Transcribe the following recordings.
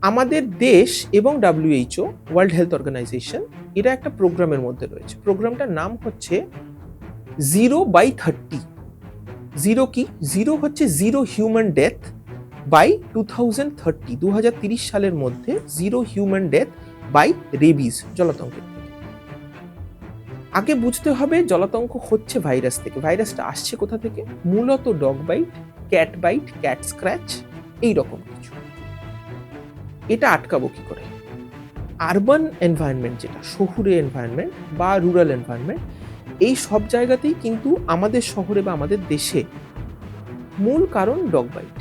আমাদের দেশ এবং WHO ওয়ার্ল্ড হেলথ অর্গানাইজেশন এরা একটা প্রোগ্রামের মধ্যে রয়েছে। প্রোগ্রামটার নাম হচ্ছে 0/30। জিরো কি? জিরো হচ্ছে জিরো হিউম্যান ডেথ বাই 2030 সালের মধ্যে zero human death by rabies, জলাতঙ্কের থেকে। আগে বুঝতে হবে জলাতঙ্ক হচ্ছে ভাইরাস থেকে। ভাইরাসটা আসছে কোথা থেকে? মূলত ডগ বাইট, ক্যাট স্ক্র্যাচ, এইরকম কিছু। এটা আটকাবো কি করে? আরবান এনভায়রনমেন্ট, যেটা শহুরে এনভায়রনমেন্ট বা রুরাল এনভায়রনমেন্ট, এই সব জায়গাতেই কিন্তু আমাদের শহরে বা আমাদের দেশে মূল কারণ ডগ বাইট।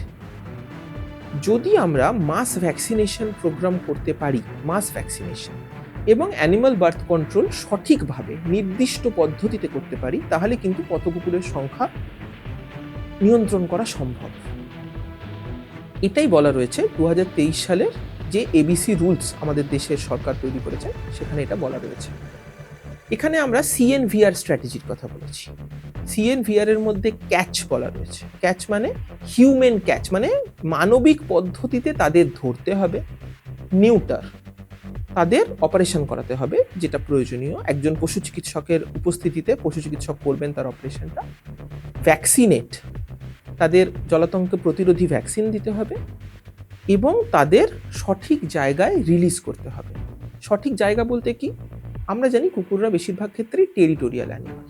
যদি আমরা মাস ভ্যাকসিনেশন প্রোগ্রাম করতে পারি, মাস ভ্যাকসিনেশন এবং অ্যানিমাল বার্থ কন্ট্রোল সঠিকভাবে নির্দিষ্ট পদ্ধতিতে করতে পারি, তাহলে কিন্তু পথকুকুরের সংখ্যা নিয়ন্ত্রণ করা সম্ভব। এটাই বলা রয়েছে 2023 সালের যে এবিসি রুলস আমাদের দেশের সরকার তৈরি করেছে, সেখানে এটা বলা রয়েছে। এখানে আমরা সিএনভিআর স্ট্র্যাটেজির কথা বলেছি। সিএনভিআর এর মধ্যে ক্যাচ বলা রয়েছে। ক্যাচ মানে হিউম্যান ক্যাচ, মানে মানবিক পদ্ধতিতে তাদের ধরতে হবে, নিউটার, তাদের অপারেশন করাতে হবে যেটা প্রয়োজনীয়, একজন পশু চিকিৎসকের উপস্থিতিতে পশু চিকিৎসক করবেন তার অপারেশনটা। ভ্যাকসিনেট, তাদের জলাতঙ্ক প্রতিরোধী ভ্যাকসিন দিতে হবে এবং তাদের সঠিক জায়গায় রিলিজ করতে হবে। সঠিক জায়গা বলতে কি? আমরা জানি কুকুররা বেশিরভাগ ক্ষেত্রেই টেরিটোরিয়াল অ্যানিমাল,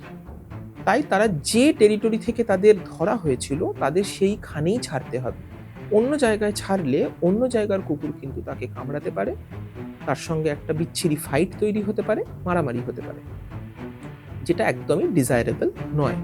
তাই তারা যে টেরিটরি থেকে তাদের ধরা হয়েছিল তাদের সেইখানেই ছাড়তে হবে। অন্য জায়গায় ছাড়লে অন্য জায়গার কুকুর কিন্তু তাকে কামড়াতে পারে, তার সঙ্গে একটা বিচ্ছিরি ফাইট তৈরি হতে পারে, মারামারি হতে পারে, যেটা একদমই ডিজায়ারেবল নয়।